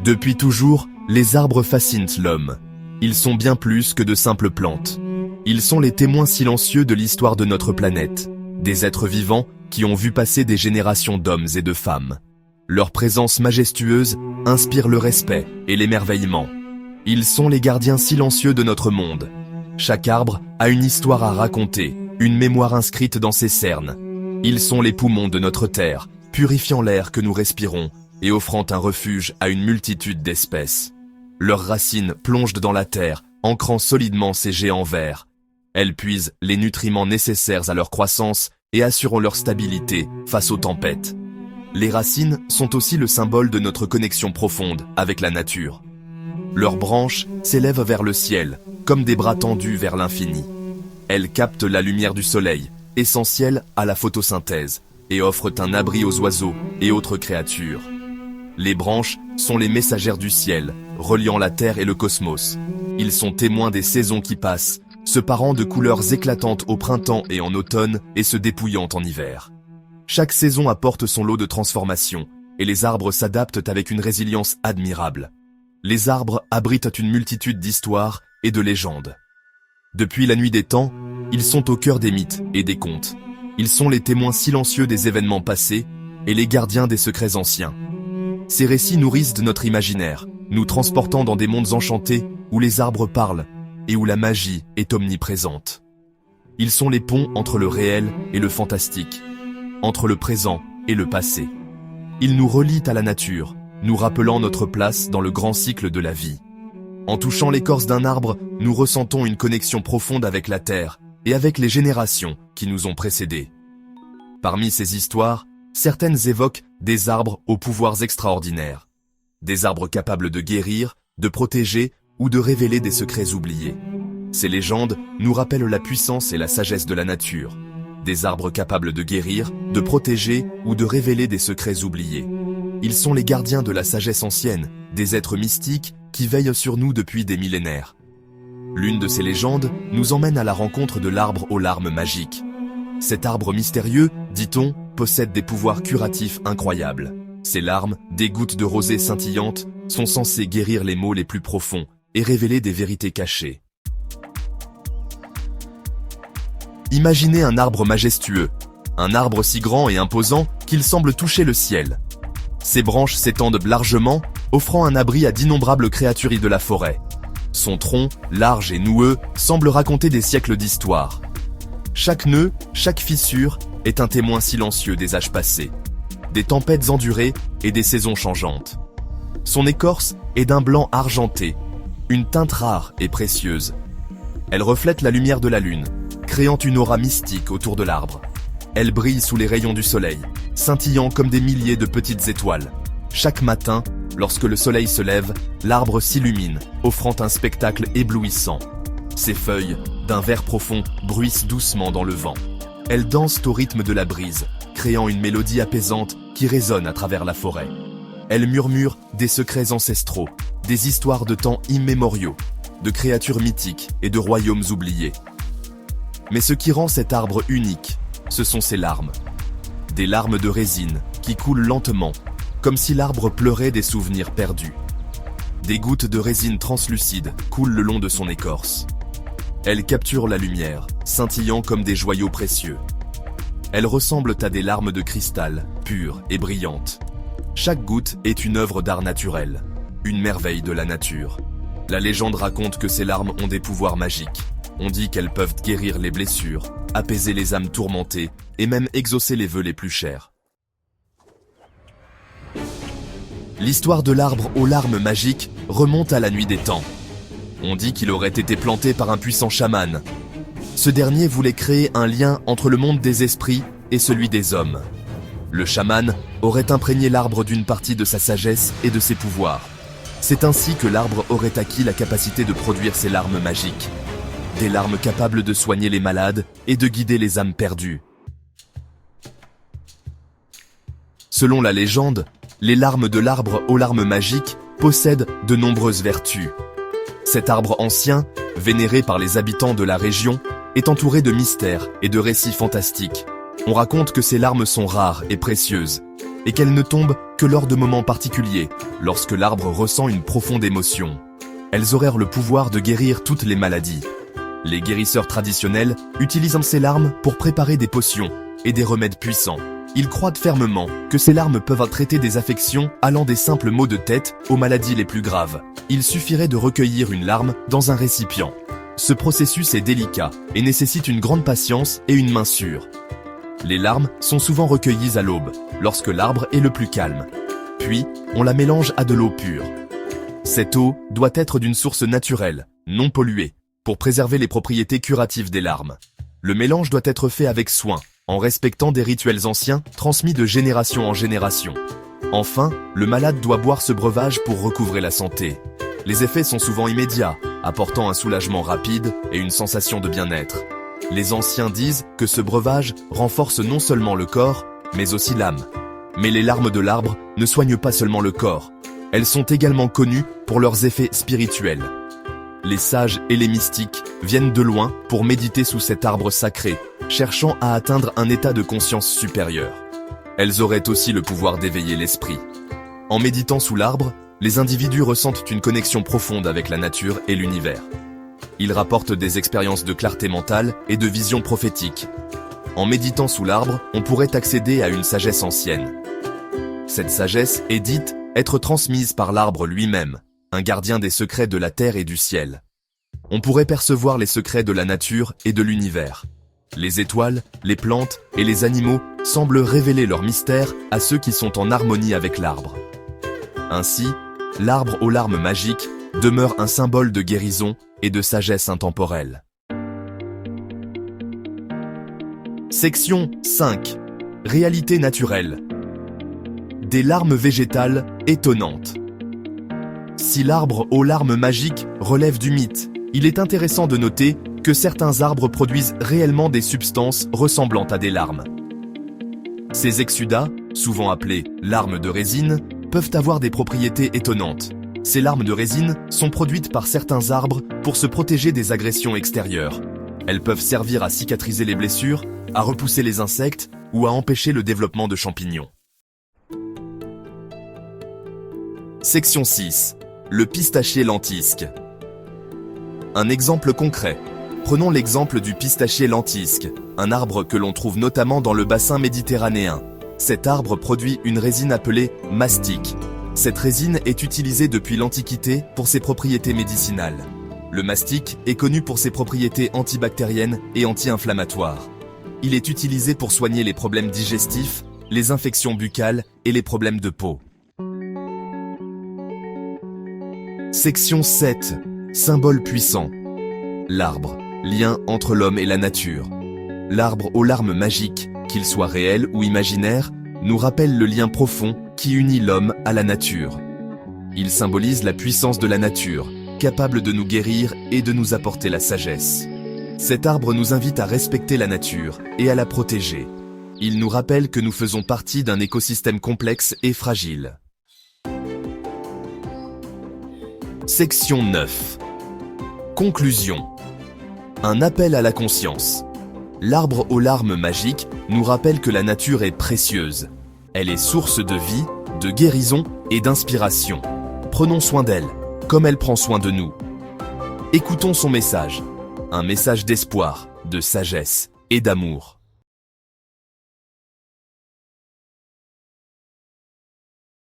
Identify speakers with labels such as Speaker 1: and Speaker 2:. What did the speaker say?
Speaker 1: Depuis toujours, les arbres fascinent l'homme. Ils sont bien plus que de simples plantes. Ils sont les témoins silencieux de l'histoire de notre planète, des êtres vivants qui ont vu passer des générations d'hommes et de femmes. Leur présence majestueuse inspire le respect et l'émerveillement. Ils sont les gardiens silencieux de notre monde. Chaque arbre a une histoire à raconter, une mémoire inscrite dans ses cernes. Ils sont les poumons de notre terre, purifiant l'air que nous respirons et offrant un refuge à une multitude d'espèces. Leurs racines plongent dans la terre, ancrant solidement ces géants verts. Elles puisent les nutriments nécessaires à leur croissance et assurant leur stabilité face aux tempêtes. Les racines sont aussi le symbole de notre connexion profonde avec la nature. Leurs branches s'élèvent vers le ciel, comme des bras tendus vers l'infini. Elles captent la lumière du soleil, essentielle à la photosynthèse, et offrent un abri aux oiseaux et autres créatures. Les branches sont les messagères du ciel, reliant la terre et le cosmos. Ils sont témoins des saisons qui passent, se parant de couleurs éclatantes au printemps et en automne et se dépouillant en hiver. Chaque saison apporte son lot de transformations, et les arbres s'adaptent avec une résilience admirable. Les arbres abritent une multitude d'histoires et de légendes. Depuis la nuit des temps, ils sont au cœur des mythes et des contes. Ils sont les témoins silencieux des événements passés et les gardiens des secrets anciens. Ces récits nourrissent de notre imaginaire, nous transportant dans des mondes enchantés où les arbres parlent et où la magie est omniprésente. Ils sont les ponts entre le réel et le fantastique, entre le présent et le passé. Ils nous relient à la nature, nous rappelant notre place dans le grand cycle de la vie. En touchant l'écorce d'un arbre, nous ressentons une connexion profonde avec la terre et avec les générations qui nous ont précédés. Parmi ces histoires, certaines évoquent des arbres aux pouvoirs extraordinaires. Des arbres capables de guérir, de protéger ou de révéler des secrets oubliés. Ces légendes nous rappellent la puissance et la sagesse de la nature. Des arbres capables de guérir, de protéger ou de révéler des secrets oubliés. Ils sont les gardiens de la sagesse ancienne, des êtres mystiques qui veillent sur nous depuis des millénaires. L'une de ces légendes nous emmène à la rencontre de l'arbre aux larmes magiques. Cet arbre mystérieux, dit-on, possède des pouvoirs curatifs incroyables. Ces larmes, des gouttes de rosée scintillantes, sont censées guérir les maux les plus profonds et révéler des vérités cachées. Imaginez un arbre majestueux, un arbre si grand et imposant qu'il semble toucher le ciel. Ses branches s'étendent largement, offrant un abri à d'innombrables créatures de la forêt. Son tronc, large et noueux, semble raconter des siècles d'histoire. Chaque nœud, chaque fissure est un témoin silencieux des âges passés, des tempêtes endurées et des saisons changeantes. Son écorce est d'un blanc argenté, une teinte rare et précieuse. Elle reflète la lumière de la lune, créant une aura mystique autour de l'arbre. Elle brille sous les rayons du soleil, scintillant comme des milliers de petites étoiles. Chaque matin, lorsque le soleil se lève, l'arbre s'illumine, offrant un spectacle éblouissant. Ses feuilles, d'un vert profond, bruissent doucement dans le vent. Elles dansent au rythme de la brise, créant une mélodie apaisante qui résonne à travers la forêt. Elles murmurent des secrets ancestraux, des histoires de temps immémoriaux, de créatures mythiques et de royaumes oubliés. Mais ce qui rend cet arbre unique, ce sont ses larmes. Des larmes de résine qui coulent lentement, comme si l'arbre pleurait des souvenirs perdus. Des gouttes de résine translucide coulent le long de son écorce. Elles capturent la lumière, scintillant comme des joyaux précieux. Elles ressemblent à des larmes de cristal, pures et brillantes. Chaque goutte est une œuvre d'art naturel, une merveille de la nature. La légende raconte que ces larmes ont des pouvoirs magiques. On dit qu'elles peuvent guérir les blessures, apaiser les âmes tourmentées et même exaucer les vœux les plus chers. L'histoire de l'arbre aux larmes magiques remonte à la nuit des temps. On dit qu'il aurait été planté par un puissant chaman. Ce dernier voulait créer un lien entre le monde des esprits et celui des hommes. Le chaman aurait imprégné l'arbre d'une partie de sa sagesse et de ses pouvoirs. C'est ainsi que l'arbre aurait acquis la capacité de produire ses larmes magiques. Des larmes capables de soigner les malades et de guider les âmes perdues. Selon la légende, les larmes de l'arbre aux larmes magiques possèdent de nombreuses vertus. Cet arbre ancien, vénéré par les habitants de la région, est entouré de mystères et de récits fantastiques. On raconte que ces larmes sont rares et précieuses. et qu'elles ne tombent que lors de moments particuliers, lorsque l'arbre ressent une profonde émotion. Elles auraient le pouvoir de guérir toutes les maladies. Les guérisseurs traditionnels utilisent ces larmes pour préparer des potions et des remèdes puissants. Ils croient fermement que ces larmes peuvent traiter des affections allant des simples maux de tête aux maladies les plus graves. Il suffirait de recueillir une larme dans un récipient. Ce processus est délicat et nécessite une grande patience et une main sûre. Les larmes sont souvent recueillies à l'aube, lorsque l'arbre est le plus calme. Puis, on la mélange à de l'eau pure. Cette eau doit être d'une source naturelle, non polluée, pour préserver les propriétés curatives des larmes. Le mélange doit être fait avec soin, en respectant des rituels anciens transmis de génération en génération. Enfin, le malade doit boire ce breuvage pour recouvrer la santé. Les effets sont souvent immédiats, apportant un soulagement rapide et une sensation de bien-être. Les anciens disent que ce breuvage renforce non seulement le corps, mais aussi l'âme. Mais les larmes de l'arbre ne soignent pas seulement le corps. Elles sont également connues pour leurs effets spirituels. Les sages et les mystiques viennent de loin pour méditer sous cet arbre sacré, cherchant à atteindre un état de conscience supérieur. Elles auraient aussi le pouvoir d'éveiller l'esprit. En méditant sous l'arbre, les individus ressentent une connexion profonde avec la nature et l'univers. Ils rapportent des expériences de clarté mentale et de vision prophétique. En méditant sous l'arbre, on pourrait accéder à une sagesse ancienne. Cette sagesse est dite être transmise par l'arbre lui-même, un gardien des secrets de la terre et du ciel. On pourrait percevoir les secrets de la nature et de l'univers. Les étoiles, les plantes et les animaux semblent révéler leurs mystères à ceux qui sont en harmonie avec l'arbre. Ainsi, l'arbre aux larmes magiques demeure un symbole de guérison et de sagesse intemporelle. Section 5. Réalité naturelle. Des larmes végétales étonnantes. Si l'arbre aux larmes magiques relève du mythe, il est intéressant de noter que certains arbres produisent réellement des substances ressemblant à des larmes. Ces exsudats, souvent appelés larmes de résine, peuvent avoir des propriétés étonnantes. Ces larmes de résine sont produites par certains arbres pour se protéger des agressions extérieures. Elles peuvent servir à cicatriser les blessures, à repousser les insectes ou à empêcher le développement de champignons. Section 6. Le pistachier lentisque. Un exemple concret. Prenons l'exemple du pistachier lentisque, un arbre que l'on trouve notamment dans le bassin méditerranéen. Cet arbre produit une résine appelée mastic. Cette résine est utilisée depuis l'Antiquité pour ses propriétés médicinales. Le mastic est connu pour ses propriétés antibactériennes et anti-inflammatoires. Il est utilisé pour soigner les problèmes digestifs, les infections buccales et les problèmes de peau. Section 7. Symbole puissant. L'arbre, lien entre l'homme et la nature. L'arbre aux larmes magiques, qu'il soit réel ou imaginaire, nous rappelle le lien profond qui unit l'homme à la nature. Il symbolise la puissance de la nature, capable de nous guérir et de nous apporter la sagesse. Cet arbre nous invite à respecter la nature et à la protéger. Il nous rappelle que nous faisons partie d'un écosystème complexe et fragile. Section 9. Conclusion. Un appel à la conscience. L'arbre aux larmes magiques nous rappelle que la nature est précieuse. Elle est source de vie, de guérison et d'inspiration. Prenons soin d'elle, comme elle prend soin de nous. Écoutons son message. Un message d'espoir, de sagesse et d'amour.